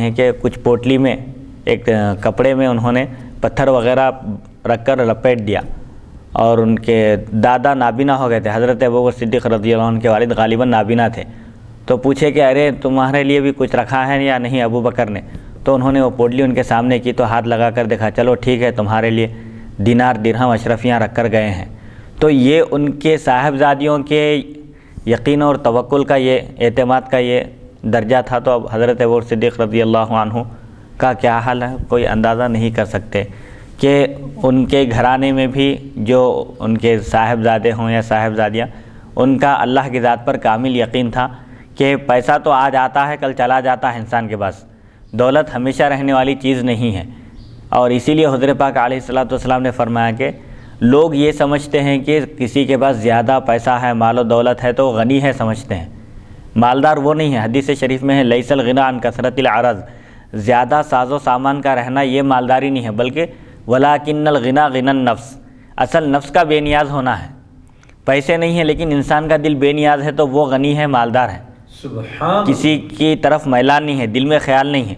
ہیں کہ کچھ پوٹلی میں ایک کپڑے میں انہوں نے پتھر وغیرہ رکھ کر لپیٹ دیا، اور ان کے دادا نابینا ہو گئے تھے، حضرت ابوبکر صدیق رضی اللہ عنہ کے والد غالباً نابینا تھے، تو پوچھے کہ ارے تمہارے لیے بھی کچھ رکھا ہے یا نہیں ابو بکر نے؟ تو انہوں نے وہ پوٹلی ان کے سامنے کی تو ہاتھ لگا کر دیکھا، چلو ٹھیک ہے تمہارے لیے دینار درہم اشرفیاں رکھ کر گئے ہیں۔ تو یہ ان کے صاحبزادیوں کے یقین اور توکل کا، یہ اعتماد کا یہ درجہ تھا۔ تو اب حضرت ابوبکر صدیق رضی اللہ عنہ کا کیا حال ہے کوئی اندازہ نہیں کر سکتے کہ ان کے گھرانے میں بھی جو ان کے صاحبزادے ہوں یا صاحبزادیاں، ان کا اللہ کی ذات پر کامل یقین تھا کہ پیسہ تو آج آتا ہے کل چلا جاتا ہے انسان کے پاس، دولت ہمیشہ رہنے والی چیز نہیں ہے۔ اور اسی لیے حضور پاک علیہ الصلوۃ والسلام نے فرمایا کہ لوگ یہ سمجھتے ہیں کہ کسی کے پاس زیادہ پیسہ ہے، مال و دولت ہے تو غنی ہے سمجھتے ہیں، مالدار وہ نہیں ہے۔ حدیث شریف میں ہے لیس الغنی عن کثرت العرض، زیادہ ساز و سامان کا رہنا یہ مالداری نہیں ہے، بلکہ ولکن الغنی غنی النفس، اصل نفس کا بے نیاز ہونا ہے۔ پیسے نہیں ہیں لیکن انسان کا دل بے نیاز ہے تو وہ غنی ہے، مالدار ہے۔ سبحان، کسی کی طرف میلان نہیں ہے، دل میں خیال نہیں ہے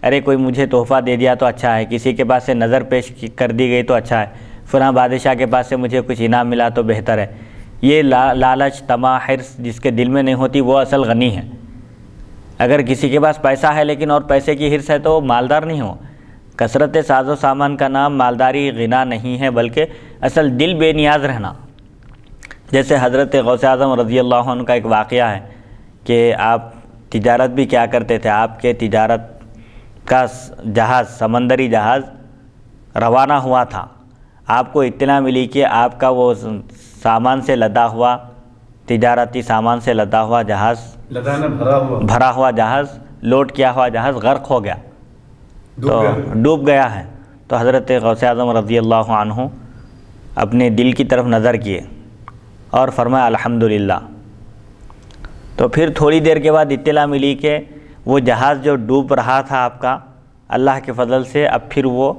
ارے کوئی مجھے تحفہ دے دیا تو اچھا ہے، کسی کے پاس سے نظر پیش کر دی گئی تو اچھا ہے، فلاں بادشاہ کے پاس سے مجھے کچھ انعام ملا تو بہتر ہے۔ یہ لالچ، طمع، حرص جس کے دل میں نہیں ہوتی وہ اصل غنی ہے۔ اگر کسی کے پاس پیسہ ہے لیکن اور پیسے کی حرص ہے تو وہ مالدار نہیں ہو۔ کثرت ساز و سامان کا نام مالداری غنا نہیں ہے، بلکہ اصل دل بے نیاز رہنا۔ جیسے حضرت غوث اعظم رضی اللہ عنہ کا ایک واقعہ ہے کہ آپ تجارت بھی کیا کرتے تھے، آپ کے تجارت کا جہاز، سمندری جہاز روانہ ہوا تھا، آپ کو اطلاع ملی کہ آپ کا وہ سامان سے لدا ہوا، تجارتی سامان سے لدا ہوا جہاز، لدانا بھرا ہوا جہاز، لوڈ کیا ہوا جہاز غرق ہو گیا، تو ڈوب گیا ہے۔ تو حضرت غوث اعظم رضی اللہ عنہ اپنے دل کی طرف نظر کیے اور فرمایا الحمدللہ۔ تو پھر تھوڑی دیر کے بعد اطلاع ملی کہ وہ جہاز جو ڈوب رہا تھا آپ کا، اللہ کے فضل سے اب پھر وہ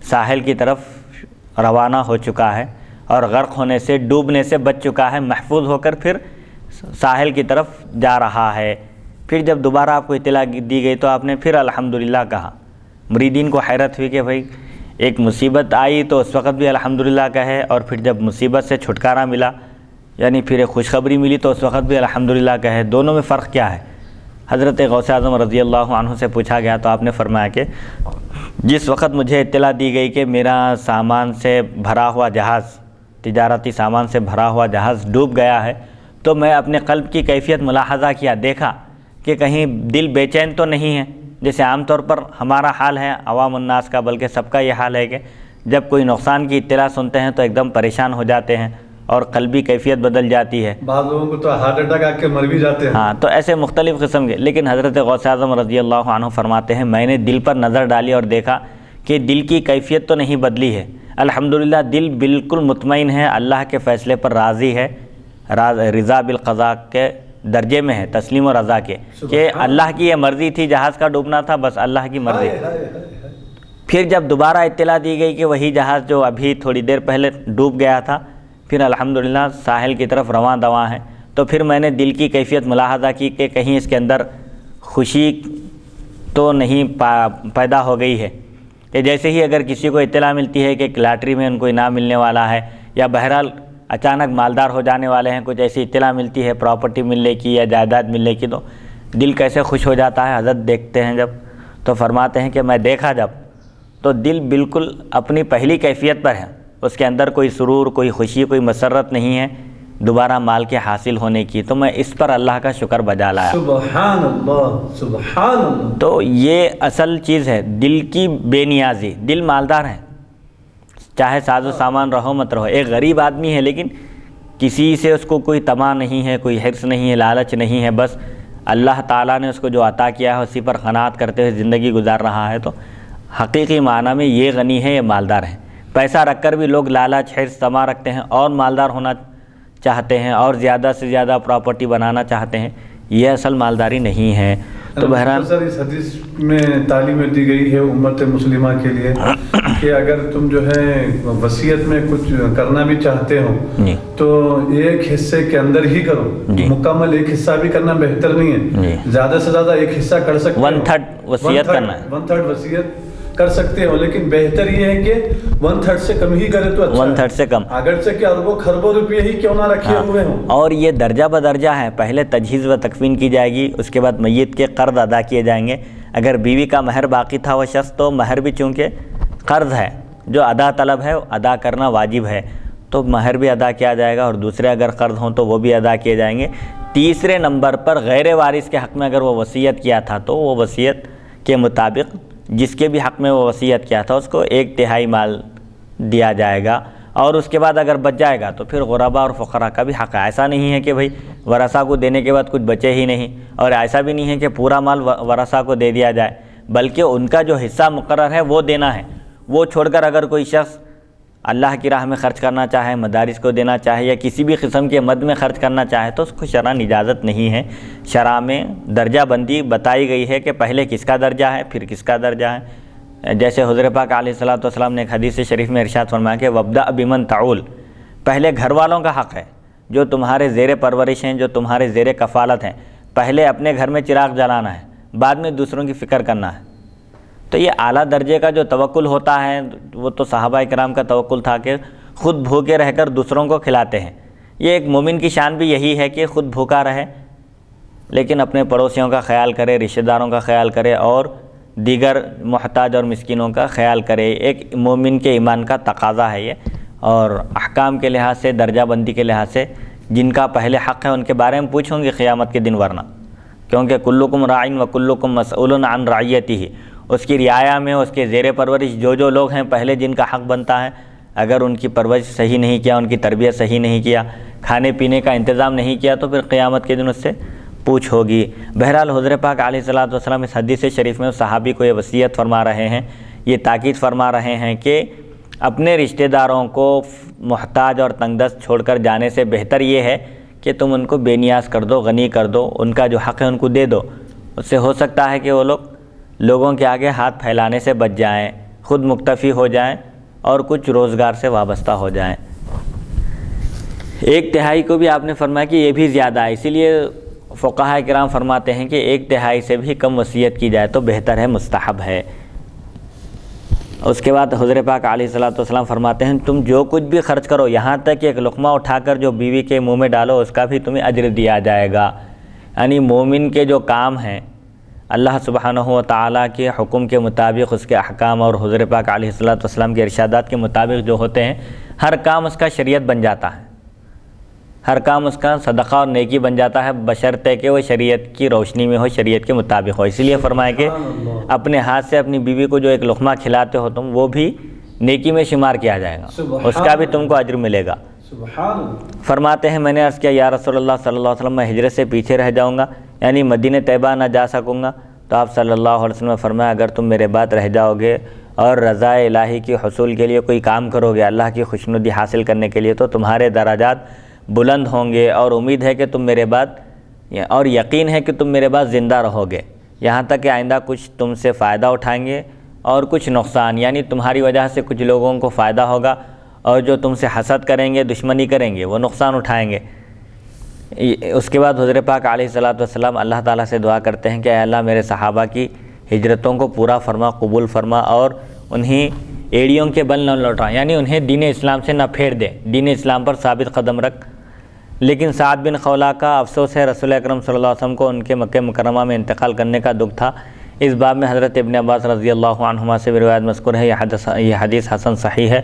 ساحل کی طرف روانہ ہو چکا ہے اور غرق ہونے سے، ڈوبنے سے بچ چکا ہے، محفوظ ہو کر پھر ساحل کی طرف جا رہا ہے۔ پھر جب دوبارہ آپ کو اطلاع دی گئی تو آپ نے پھر الحمدللہ کہا۔ مریدین کو حیرت ہوئی کہ بھائی ایک مصیبت آئی تو اس وقت بھی الحمدللہ کہے، اور پھر جب مصیبت سے چھٹکارا ملا یعنی پھر ایک خوشخبری ملی تو اس وقت بھی الحمدللہ کہے، دونوں میں فرق کیا ہے؟ حضرت غوث اعظم رضی اللہ عنہ سے پوچھا گیا تو آپ نے فرمایا کہ جس وقت مجھے اطلاع دی گئی کہ میرا سامان سے بھرا ہوا جہاز، تجارتی سامان سے بھرا ہوا جہاز ڈوب گیا ہے، تو میں اپنے قلب کی کیفیت ملاحظہ کیا، دیکھا کہ کہیں دل بے چین تو نہیں ہے، جیسے عام طور پر ہمارا حال ہے عوام الناس کا، بلکہ سب کا یہ حال ہے کہ جب کوئی نقصان کی اطلاع سنتے ہیں تو ایک دم پریشان ہو جاتے ہیں اور قلبی کیفیت بدل جاتی ہے۔ بعض لوگوں کو تو ہارٹ اٹیک آ کے مر بھی جاتے ہیں۔ ہاں، تو ایسے مختلف قسم کے، لیکن حضرت غوث اعظم رضی اللہ عنہ فرماتے ہیں میں نے دل پر نظر ڈالی اور دیکھا کہ دل کی کیفیت تو نہیں بدلی ہے، الحمدللہ دل بالکل مطمئن ہے، اللہ کے فیصلے پر راضی ہے، رضا بالقضاء کے درجے میں ہے، تسلیم و رضا کے، کہ اللہ کی یہ مرضی تھی، جہاز کا ڈوبنا تھا، بس اللہ کی مرضی۔ پھر جب دوبارہ اطلاع دی گئی کہ وہی جہاز جو ابھی تھوڑی دیر پہلے ڈوب گیا تھا پھر الحمدللہ ساحل کی طرف رواں دواں ہے، تو پھر میں نے دل کی کیفیت ملاحظہ کی کہ کہیں اس کے اندر خوشی تو نہیں پیدا ہو گئی ہے، کہ جیسے ہی اگر کسی کو اطلاع ملتی ہے کہ لاٹری میں ان کو انعام ملنے والا ہے، یا بہرحال اچانک مالدار ہو جانے والے ہیں، کچھ ایسی اطلاع ملتی ہے پراپرٹی ملنے کی یا جائیداد ملنے کی، تو دل کیسے خوش ہو جاتا ہے حضرت دیکھتے ہیں جب۔ تو فرماتے ہیں کہ میں دیکھا جب تو دل بالکل اپنی پہلی کیفیت پر ہے، اس کے اندر کوئی سرور، کوئی خوشی، کوئی مسرت نہیں ہے دوبارہ مال کے حاصل ہونے کی، تو میں اس پر اللہ کا شکر بجا لایا۔ سبحان اللہ، سبحان اللہ۔ تو یہ اصل چیز ہے دل کی بے نیازی۔ دل مالدار ہے، چاہے ساز و سامان رہو مت رہو، ایک غریب آدمی ہے لیکن کسی سے اس کو کوئی طمع نہیں ہے، کوئی حرص نہیں ہے، لالچ نہیں ہے، بس اللہ تعالیٰ نے اس کو جو عطا کیا ہے اسی پر قناعت کرتے ہوئے زندگی گزار رہا ہے، تو حقیقی معنی میں یہ غنی ہے، یہ مالدار ہے۔ پیسہ رکھ کر بھی لوگ لالچ، حرص، طمع رکھتے ہیں اور مالدار ہونا چاہتے ہیں اور زیادہ سے زیادہ پراپرٹی بنانا چاہتے ہیں، یہ اصل مالداری نہیں ہے۔ تو بہرحال سر اس حدیث میں تعلیم دی گئی ہے امت مسلمہ کے لیے کہ اگر تم جو ہے وصیت میں کچھ کرنا بھی چاہتے ہو جی تو ایک حصے کے اندر ہی کرو، جی، مکمل ایک حصہ بھی کرنا بہتر نہیں ہے، جی، زیادہ سے زیادہ ایک حصہ کر سکتے ہو، 1/3 وصیت کرنا ہے، 1/3 وصیت کر سکتے ہو، لیکن بہتر یہ ہے کہ 1/3 سے کم ہی کرے تو اچھا 1/3 سے کم، اگرچہ کہ اربوں خربوں روپے ہی کیوں نہ رکھے ہوئے ہوں۔ اور یہ درجہ بدرجہ ہے، پہلے تجہیز و تکفین کی جائے گی، اس کے بعد میت کے قرض ادا کیے جائیں گے۔ اگر بیوی کا مہر باقی تھا وہ شخص، تو مہر بھی چونکہ قرض ہے جو ادا طلب ہے، ادا کرنا واجب ہے، تو مہر بھی ادا کیا جائے گا، اور دوسرے اگر قرض ہوں تو وہ بھی ادا کیے جائیں گے۔ تیسرے نمبر پر غیر وارث کے حق میں اگر وہ وصیت کیا تھا تو وہ وصیت کے مطابق جس کے بھی حق میں وہ وصیت کیا تھا اس کو 1/3 مال دیا جائے گا، اور اس کے بعد اگر بچ جائے گا تو پھر غربا اور فقراء کا بھی حق ہے۔ ایسا نہیں ہے کہ بھئی ورثہ کو دینے کے بعد کچھ بچے ہی نہیں، اور ایسا بھی نہیں ہے کہ پورا مال ورثہ کو دے دیا جائے، بلکہ ان کا جو حصہ مقرر ہے وہ دینا ہے۔ وہ چھوڑ کر اگر کوئی شخص اللہ کی راہ میں خرچ کرنا چاہے، مدارس کو دینا چاہے، یا کسی بھی قسم کے مد میں خرچ کرنا چاہے تو اس کو شرعاً اجازت نہیں ہے۔ شرع میں درجہ بندی بتائی گئی ہے کہ پہلے کس کا درجہ ہے پھر کس کا درجہ ہے۔ جیسے حضور پاک علیہ الصلوۃ والسلام نے ایک حدیث شریف میں ارشاد فرمایا کہ وَابْدَأْ بِمَنْ تَعُولُ، پہلے گھر والوں کا حق ہے جو تمہارے زیر پرورش ہیں، جو تمہارے زیر کفالت ہیں، پہلے اپنے گھر میں چراغ جلانا ہے، بعد میں دوسروں کی فکر کرنا ہے۔ تو یہ اعلیٰ درجے کا جو توکل ہوتا ہے وہ تو صحابہ کرام کا توکل تھا کہ خود بھوکے رہ کر دوسروں کو کھلاتے ہیں۔ یہ ایک مومن کی شان بھی یہی ہے کہ خود بھوکا رہے لیکن اپنے پڑوسیوں کا خیال کرے، رشتہ داروں کا خیال کرے، اور دیگر محتاج اور مسکینوں کا خیال کرے۔ ایک مومن کے ایمان کا تقاضا ہے یہ، اور احکام کے لحاظ سے، درجہ بندی کے لحاظ سے جن کا پہلے حق ہے ان کے بارے میں پوچھوں گی قیامت کے دن، ورنہ کیونکہ کلکم راعٍ و کلکم مسئول عن رعیتہ، اس کی رعایا میں اس کے زیر پرورش جو لوگ ہیں پہلے جن کا حق بنتا ہے، اگر ان کی پرورش صحیح نہیں کیا، ان کی تربیت صحیح نہیں کیا، کھانے پینے کا انتظام نہیں کیا، تو پھر قیامت کے دن اس سے پوچھ ہوگی۔ بہرحال حضور پاک علیہ الصلوۃ والسلام اس حدیث شریف میں اس صحابی کو یہ وصیت فرما رہے ہیں، یہ تاکید فرما رہے ہیں کہ اپنے رشتہ داروں کو محتاج اور تنگ دست چھوڑ کر جانے سے بہتر یہ ہے کہ تم ان کو بے نیاز کر دو، غنی کر دو، ان کا جو حق ہے ان کو دے دو۔ اس سے ہو سکتا ہے کہ وہ لوگوں کے آگے ہاتھ پھیلانے سے بچ جائیں، خود مکتفی ہو جائیں اور کچھ روزگار سے وابستہ ہو جائیں۔ 1/3 کو بھی آپ نے فرمایا کہ یہ بھی زیادہ ہے، اسی لیے فقہاء کرام فرماتے ہیں کہ 1/3 سے بھی کم وصیت کی جائے تو بہتر ہے، مستحب ہے۔ اس کے بعد حضور پاک علیہ الصلوۃ والسلام فرماتے ہیں تم جو کچھ بھی خرچ کرو، یہاں تک کہ ایک لقمہ اٹھا کر جو بیوی کے منہ میں ڈالو اس کا بھی تمہیں اجر دیا جائے گا۔ یعنی مومن کے جو کام ہیں اللہ سبحانہ و تعالیٰ کے حکم کے مطابق، اس کے احکام اور حضور پاک علیہ الصلوۃ والسلام کے ارشادات کے مطابق جو ہوتے ہیں، ہر کام اس کا شریعت بن جاتا ہے، ہر کام اس کا صدقہ اور نیکی بن جاتا ہے، بشرطے کہ وہ شریعت کی روشنی میں ہو، شریعت کے مطابق ہو۔ اسی لیے فرمایا کہ اپنے ہاتھ سے اپنی بیوی کو جو ایک لقمہ کھلاتے ہو تم، وہ بھی نیکی میں شمار کیا جائے گا، اس کا بھی تم کو اجر ملے گا۔ سبحان اللہ۔ فرماتے ہیں میں نے عرض کیا یا رسول اللہ صلی اللہ علیہ وسلم میں ہجرت سے پیچھے رہ جاؤں گا، یعنی مدینہ طیبہ نہ جا سکوں گا؟ تو آپ صلی اللہ علیہ وسلم نے فرمایا اگر تم میرے بعد رہ جاؤ گے اور رضا الہی کی حصول کے لیے کوئی کام کرو گے، اللہ کی خوشنودی حاصل کرنے کے لیے، تو تمہارے درجات بلند ہوں گے، اور امید ہے کہ تم میرے بعد، اور یقین ہے کہ تم میرے بعد زندہ رہو گے، یہاں تک کہ آئندہ کچھ تم سے فائدہ اٹھائیں گے اور کچھ نقصان، یعنی تمہاری وجہ سے کچھ لوگوں کو فائدہ ہوگا، اور جو تم سے حسد کریں گے، دشمنی کریں گے، وہ نقصان اٹھائیں گے۔ اس کے بعد حضور پاک علیہ الصلوۃ والسلام اللہ تعالیٰ سے دعا کرتے ہیں کہ اے اللہ میرے صحابہ کی ہجرتوں کو پورا فرما، قبول فرما، اور انہیں ایڑیوں کے بل نہ لوٹا، یعنی انہیں دین اسلام سے نہ پھیر دے، دین اسلام پر ثابت قدم رکھ۔ لیکن سعد بن خولہ کا افسوس ہے، رسول اکرم صلی اللہ علیہ وسلم کو ان کے مکہ مکرمہ میں انتقال کرنے کا دکھ تھا۔ اس باب میں حضرت ابن عباس رضی اللہ عنہما سے بھی روایت مذکور ہے، یہ حدیث حسن صحیح ہے،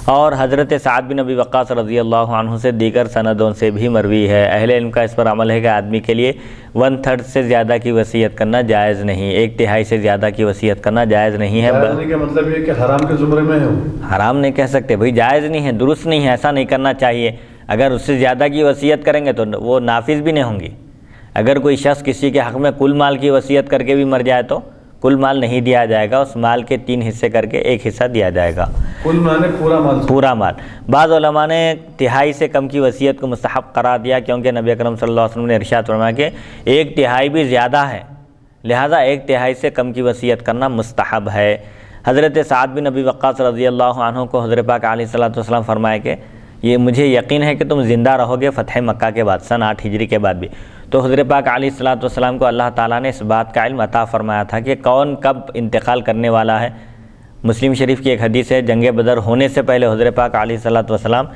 اور حضرت سعد بن ابی وقاص رضی اللہ عنہ سے دیگر سندوں سے بھی مروی ہے۔ اہل علم کا اس پر عمل ہے کہ آدمی کے لیے 1/3 سے زیادہ کی وصیت کرنا جائز نہیں، 1/3 سے زیادہ کی وصیت کرنا جائز نہیں ہے۔ جائز نہیں کا مطلب یہ کہ حرام کے زمرے میں ہو، حرام نہیں کہہ سکتے بھئی، جائز نہیں ہے، درست نہیں ہے، ایسا نہیں کرنا چاہیے۔ اگر اس سے زیادہ کی وصیت کریں گے تو وہ نافذ بھی نہیں ہوں گی۔ اگر کوئی شخص کسی کے حق میں کل مال کی وصیت کر کے بھی مر جائے تو کل مال نہیں دیا جائے گا، اس مال کے 3 حصے کر کے 1 حصہ دیا جائے گا، کل مال پورا مال، پورا مال۔ بعض علماء نے 1/3 سے کم کی وصیت کو مستحب قرار دیا، کیونکہ نبی اکرم صلی اللہ علیہ وسلم نے ارشاد فرمایا کہ 1/3 بھی زیادہ ہے، لہٰذا 1/3 سے کم کی وصیت کرنا مستحب ہے۔ حضرت سعد بن ابی وقاص رضی اللہ عنہ کو حضرت پاک علیہ الصلوۃ والسلام فرمائے کہ یہ مجھے یقین ہے کہ تم زندہ رہو گے فتح مکہ کے بعد، سن 8 ہجری کے بعد بھی۔ تو حضرت پاک علیہ الصلوۃ والسلام کو اللہ تعالیٰ نے اس بات کا علم عطا فرمایا تھا کہ کون کب انتقال کرنے والا ہے۔ مسلم شریف کی ایک حدیث ہے، جنگ بدر ہونے سے پہلے حضرت پاک علیہ الصلوۃ والسلام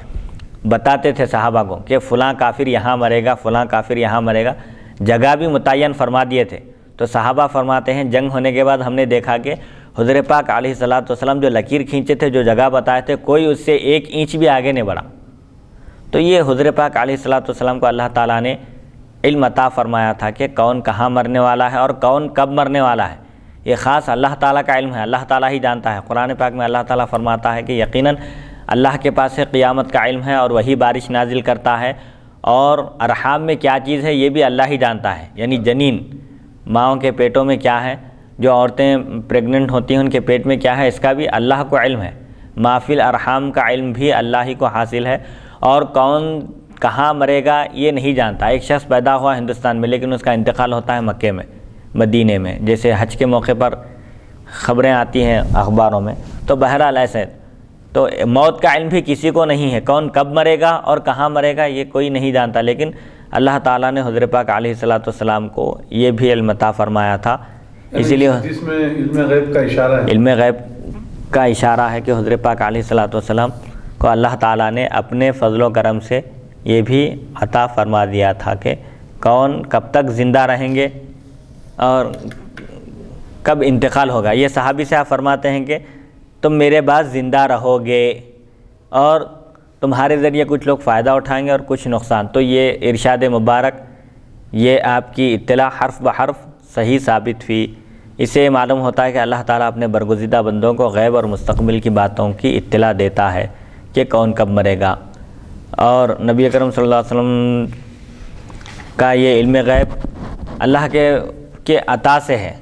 بتاتے تھے صحابہ کو کہ فلاں کافر یہاں مرے گا، فلاں کافر یہاں مرے گا، جگہ بھی متعین فرما دیے تھے۔ تو صحابہ فرماتے ہیں جنگ ہونے کے بعد ہم نے دیکھا کہ حضرت پاک علیہ الصلوۃ والسلام جو لکیر کھینچے تھے، جو جگہ بتائے تھے، کوئی اس سے 1 انچ بھی آگے نہیں بڑھا۔ تو یہ حضرت پاک علیہ الصلوۃ والسلام کو اللہ تعالیٰ نے علم عطا فرمایا تھا کہ کون کہاں مرنے والا ہے اور کون کب مرنے والا ہے۔ یہ خاص اللہ تعالیٰ کا علم ہے، اللہ تعالیٰ ہی جانتا ہے۔ قرآن پاک میں اللہ تعالیٰ فرماتا ہے کہ یقیناً اللہ کے پاس سے قیامت کا علم ہے اور وہی بارش نازل کرتا ہے، اور ارحام میں کیا چیز ہے یہ بھی اللہ ہی جانتا ہے، یعنی جنین ماؤں کے پیٹوں میں کیا ہے، جو عورتیں پریگننٹ ہوتی ہیں ان کے پیٹ میں کیا ہے، اس کا بھی اللہ کو علم ہے۔ ما فی الارحام کا علم بھی اللہ ہی کو حاصل ہے، اور کون کہاں مرے گا یہ نہیں جانتا۔ ایک شخص پیدا ہوا ہندوستان میں لیکن اس کا انتقال ہوتا ہے مکے میں، مدینے میں، جیسے حج کے موقع پر خبریں آتی ہیں اخباروں میں۔ تو بہرحال ایسے تو موت کا علم بھی کسی کو نہیں ہے، کون کب مرے گا اور کہاں مرے گا یہ کوئی نہیں جانتا، لیکن اللہ تعالیٰ نے حضرت پاک علیہ الصلوۃ والسلام کو یہ بھی علم عطا فرمایا تھا۔ اسی لیے حدیث میں علم غیب کا اشارہ ہے، علم غیب کا اشارہ ہے کہ حضرت پاک علیہ الصلوۃ والسلام کو اللہ تعالیٰ نے اپنے فضل و کرم سے یہ بھی عطا فرما دیا تھا کہ کون کب تک زندہ رہیں گے اور کب انتقال ہوگا۔ یہ صحابی سے آپ فرماتے ہیں کہ تم میرے بعد زندہ رہو گے اور تمہارے ذریعے کچھ لوگ فائدہ اٹھائیں گے اور کچھ نقصان۔ تو یہ ارشاد مبارک، یہ آپ کی اطلاع حرف بحرف صحیح ثابت ہوئی۔ اسے معلوم ہوتا ہے کہ اللہ تعالیٰ اپنے برگزیدہ بندوں کو غیب اور مستقبل کی باتوں کی اطلاع دیتا ہے کہ کون کب مرے گا، اور نبی اکرم صلی اللہ علیہ وسلم کا یہ علم غیب اللہ کے عطا سے ہے۔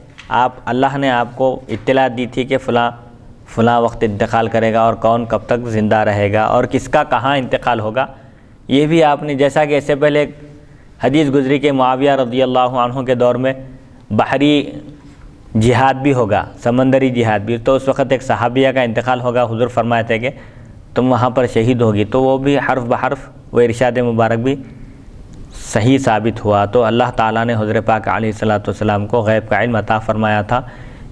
اللہ نے آپ کو اطلاع دی تھی کہ فلاں وقت انتقال کرے گا اور کون کب تک زندہ رہے گا اور کس کا کہاں انتقال ہوگا۔ یہ بھی آپ نے، جیسا کہ اس سے پہلے ایک حدیث گزری کہ معاویہ رضی اللہ عنہ کے دور میں بحری جہاد بھی ہوگا، سمندری جہاد بھی، تو اس وقت ایک صحابیہ کا انتقال ہوگا، حضور فرمائے تھے کہ تم وہاں پر شہید ہوگی، تو وہ بھی حرف بحرف وہ ارشاد مبارک بھی صحیح ثابت ہوا۔ تو اللہ تعالیٰ نے حضرت پاک علیہ الصلوۃ والسلام کو غیب کا علم عطا فرمایا تھا۔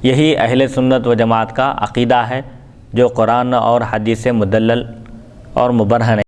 یہی اہل سنت و جماعت کا عقیدہ ہے جو قرآن اور حدیث سے مدلل اور مبرہن ہے۔